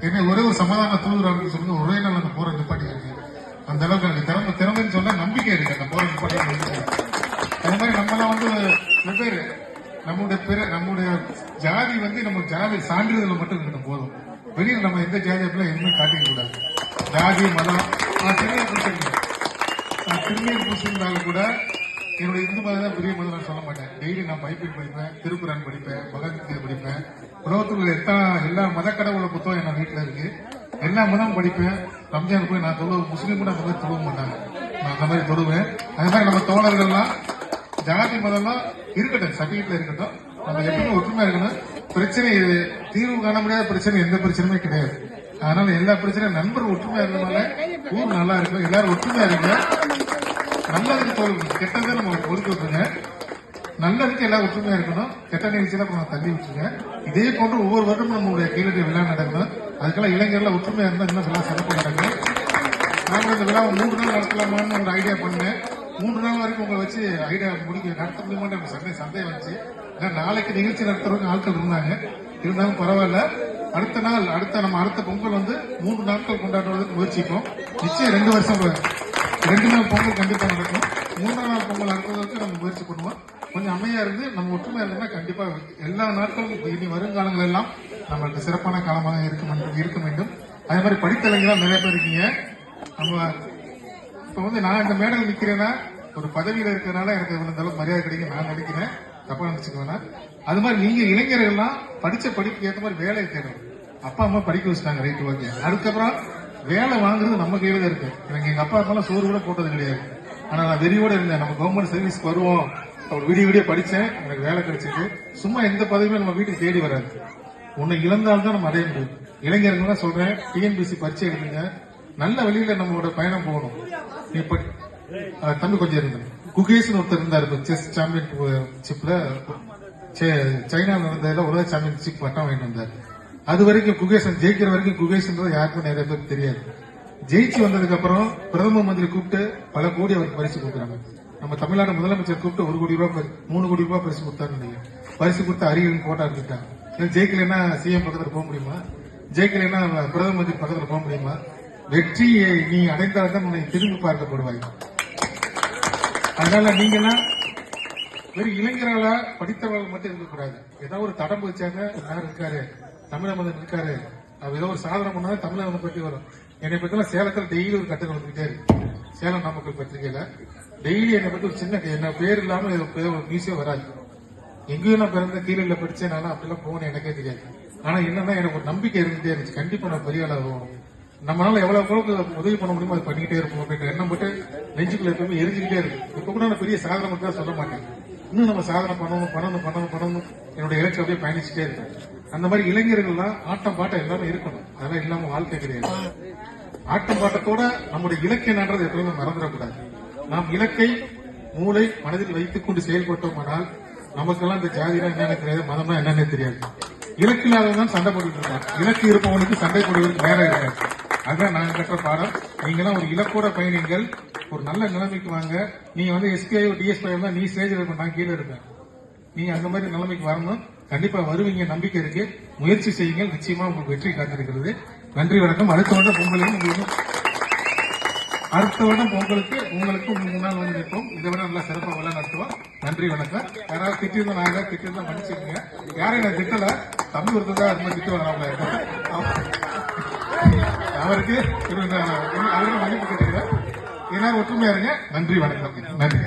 என்ன ஒரே ஒரு சமாதான தூதுறான்னு சொல்லுங்க, ஒரே நாள் அந்த போற நிப்பாட்டி இருக்கு. அந்த அளவுக்கு எனக்கு திறமைன்னு சொல்ல நம்பிக்கை இருக்கு அந்த போற நிப்பாட்டி. அது மாதிரி நம்மளாம் வந்து வெவ்வேறு நம்முடைய ஜாதி வந்து நம்ம ஜாதி சான்றிதழ் மட்டும் இருக்கணும் போதும். வெளியில் நம்ம எந்த ஜாதி அப்படிலாம் எதுவுமே காட்டிக்க கூடாது. ஜாதி மதம் திருநீர் பூசிருந்தாலும் கூட என்னுடைய இந்து மதம் தான் பெரிய மதம் நான் சொல்ல மாட்டேன். டெய்லி நான் பைபிள் படிப்பேன், திருக்குறான் படிப்பேன், பகவத்கீதை படிப்பேன். உலகத்தில் எல்லா மத கடவுள புத்தகம் என் வீட்டில் இருக்கு. எல்லா மதமும் படிப்பேன். ரம்ஜான் போய் நான் தொழுவேன். முஸ்லீம் கூட அந்த மாதிரி தொழுவ மாட்டாங்க, நான் அந்த மாதிரி தொழுவேன். அது மாதிரி நம்ம தோழர்கள்லாம் ஜாதி மதம்லாம் இருக்கட்டும், சர்டிபிகேட்ல இருக்கட்டும். நம்ம எப்பவுமே ஒற்றுமையா இருக்கணும். பிரச்சனை தீர்வு காண முடியாத பிரச்சனை எந்த பிரச்சனையுமே கிடையாது. அதனால எல்லா பிரச்சனையும் நண்பர் ஒற்றுமையா இருந்ததுனால ஊர் நல்லா இருக்கும். எல்லாரும் ஒற்றுமையா இருங்க. நல்லதுக்கு தோல்வி, கெட்டதை நம்ம ஒதுக்கி விட்டுருங்க. நல்லதுக்கு எல்லாரும் ஒற்றுமையா இருக்கணும். கெட்ட நிகழ்ச்சியில நம்ம தள்ளி விட்டுருங்க. இதே போன்று ஒவ்வொரு வருடமும் நம்மளுடைய கீழடி விழா நடக்கணும். அதுக்கெல்லாம் இளைஞர்கள் ஒற்றுமையா இருந்தா இன்னும் நல்லா சிறப்பு நடக்கும். நாங்கள் இந்த விழாவை 3 நாள் நடத்தலாமான்னு ஒரு ஐடியா பண்ணேன். 3 நாள் வரைக்கும் உங்களை வச்சு ஐடியா நடத்த முடியுமான்னு எனக்கு சந்தேகம் வந்துச்சு. ஏன்னா நாளைக்கு நிகழ்ச்சி நடத்துறவங்க ஆட்கள் இருந்தாங்க. இருந்தாலும் பரவாயில்ல. அடுத்த பொங்கல் வந்து 3 நாட்கள் கொண்டாடுறதுக்கு முயற்சிப்போம். நிச்சயம் 2 நாள் பொங்கல் கண்டிப்பா நடக்கும். 3ஆம் நாள் பொங்கல் நடத்துவதற்கு நம்ம முயற்சி பண்ணுவோம். கொஞ்சம் அமைதியா இருந்து நம்ம ஒற்றுமையா இருந்தா கண்டிப்பா எல்லா நாட்களும் இனி வருங்காலங்கள் எல்லாம் நம்மளுக்கு சிறப்பான காலமாக இருக்க வேண்டும். அதே மாதிரி படித்த இளைஞர்கள் நிறைய பேர் இருக்கீங்க. நம்ம இப்ப வந்து நான் இந்த மேடையில் நிக்கிறேன்னா ஒரு பதவியில இருக்கிறதுனால எனக்கு இவ்வளவு அளவுக்கு மரியாதை கிடைக்கும் நான் நினைக்கிறேன். தப்பா நினைச்சுக்க வேணாம். அது மாதிரி நீங்க இளைஞர்கள்லாம் படிச்ச படிப்புக்கு ஏற்ற மாதிரி வேலையை தேடணும். அப்பா அம்மா படிக்க வச்சுட்டாங்க, ரைட், ஓகே. அதுக்கப்புறம் வேலை வாங்குறது நம்ம கையில தான் இருக்கு. எனக்கு எங்க அப்பா அம்மா சோறு கூட போட்டது கிடையாது. ஆனா நான் வெறியோட இருந்தேன், நம்ம கவர்மெண்ட் சர்வீஸ்க்கு வருவோம். விடிய படிச்சேன், எனக்கு வேலை கிடைச்சிருக்கு. சும்மா எந்த பதவியும் நம்ம வீட்டுக்கு தேடி வராது. உன்னை இழந்தால்தான் நம்ம அடைய முடியும். இளைஞர்கள் தான் சொல்றேன், டிஎன்பிசி பரீட்சை எழுதுங்க. நல்ல வழியில நம்மளோட பயணம் போகணும். தம்பி கொஞ்சம் இருந்தேன். குகேஷன் ஒருத்தர் இருந்தாரு, செஸ் சாம்பியன்ஷிப்ல சைனா நடந்ததுல உலக சாம்பியன்ஷிப் பட்டம் வாங்கிட்டு வந்தார். அது வரைக்கும் குகேஷன் ஜெயிக்கிற வரைக்கும் குகேஷன்றது யாருக்கும் நிறைய பேருக்கு தெரியாது. ஜெயிச்சு வந்ததுக்கு அப்புறம் பிரதம மந்திரி கூப்பிட்டு பல கோடி அவருக்கு பரிசு கொடுக்குறாங்க. நம்ம தமிழ்நாடு முதலமைச்சர் கூப்பிட்டு 1 கோடி ரூபாய் 3 கோடி ரூபாய் பரிசு கொடுத்தாரு. பரிசு கொடுத்து அறிவியல் போட்டா எடுத்துட்டாங்க. ஜெயிக்கலன்னா சிஎம் பக்கத்துல போக முடியுமா? ஜெயிக்கலன்னா பிரதம மந்திரி பக்கத்துல போக முடியுமா? வெற்றியை நீ அடைந்தால்தான் உன்னை திரும்பி பார்க்கப்படுவாய். அதனால நீங்கெல்லாம் வெறும் இளைஞர்களா படித்தவர்கள் மட்டும் இருக்கக்கூடாது. ஏதாவது ஒரு தடம் வச்சாங்க, யார் இருக்காரு, தமிழக இருக்காரு, ஏதோ ஒரு சாதனை பண்ணாலும் தமிழக பற்றி வரும். என்னை பத்தி சேலத்தில் டெய்லி ஒரு கட்டுரை வந்துகிட்டே இருக்கு. சேலம் நாமக்கல் பத்திரிகையில டெய்லி என்னை பத்தி ஒரு சின்ன என்ன பேர் இல்லாம ஒரு நியூஸே வராது. எங்கேயும் நான் பிறந்த கீழே படிச்சேன், நானும் அப்படிலாம் போகணும் எனக்கே தெரியாது. ஆனா என்னன்னா எனக்கு ஒரு நம்பிக்கை இருந்துட்டே இருந்துச்சு, கண்டிப்பா நான் பெரிய ஆளா போகணும். நம்மளால எவ்வளவு உதவி பண்ண முடியுமோ அது பண்ணிக்கிட்டே இருப்போம் அப்படின்ற எண்ணம் போட்டு நெஞ்சுக்குள்ள எப்பவுமே எரிஞ்சுக்கிட்டே இருக்கு. இப்ப கூட நான் பெரிய சாதனை மட்டும் தான் சொல்ல மாட்டேன். இன்னும் நம்ம சாதனை பண்ணணும் என்னுடைய இலக்கு அப்படியே பயணிச்சுட்டே இருக்கேன். அந்த மாதிரி இளைஞர்கள்லாம் ஆட்டம் பாட்டம் எல்லாமே இருக்கணும். அதெல்லாம் இல்லாம வாழ்க்கை கிடையாது. ஆட்டம் பாட்டத்தோட நம்முடைய இலக்கை நன்றது எப்பவுமே மறந்துடக்கூடாது. நாம் இலக்கை மூளை மனதில் வைத்துக் கொண்டு செயல்பட்டோம்னால் நமக்கெல்லாம் இந்த ஜாதினா என்னன்னு தெரியாது, மதம்னா என்னன்னு தெரியாது. இலக்கு இல்லாதவன் சண்டை போட்டுட்டு இருக்கான். இலக்கு இருப்பவனுக்கு சண்டை போடுவதற்கு நேரம் இருக்காது. அதுதான் நாங்க கற்ற பாடம். நீங்கெல்லாம் ஒரு இலக்கோட பயணிகள், ஒரு நல்ல நிலைமைக்கு வாங்க. நீங்க வந்து எஸ்பிஐ டிஎஸ்பி தான், நீ ஸ்டேஜில் இருப்ப, நான் கீழே இருப்பேன். நீங்க அந்த மாதிரி நிலைமைக்கு வரணும். கண்டிப்பா வருவீங்க, நம்பிக்கை இருக்கு. முயற்சி செய்யுங்கள், நிச்சயமா உங்களுக்கு வெற்றி காத்திருக்கிறது. நன்றி, வணக்கம். அடுத்த வருடம் பொங்கலுக்கு உங்களுக்கு 3 நாள் வந்து நிற்போம். இதை விட நல்லா சிறப்பாக விழா நடத்துவோம். நன்றி, வணக்கம். யாராவது திட்டிருந்தா நான் ஏதாவது திட்டிருந்தா மன்னிச்சிருக்கீங்க. யாரையும் நான் திட்டல, தம்பி ஒருத்தர் தான் அது மாதிரி திட்டு வராமல அவருக்கு மன்னிப்பு கேட்டுக்கிறேன். எல்லாரும் ஒற்றுமையா இருங்க. நன்றி, வணக்கம். நன்றி.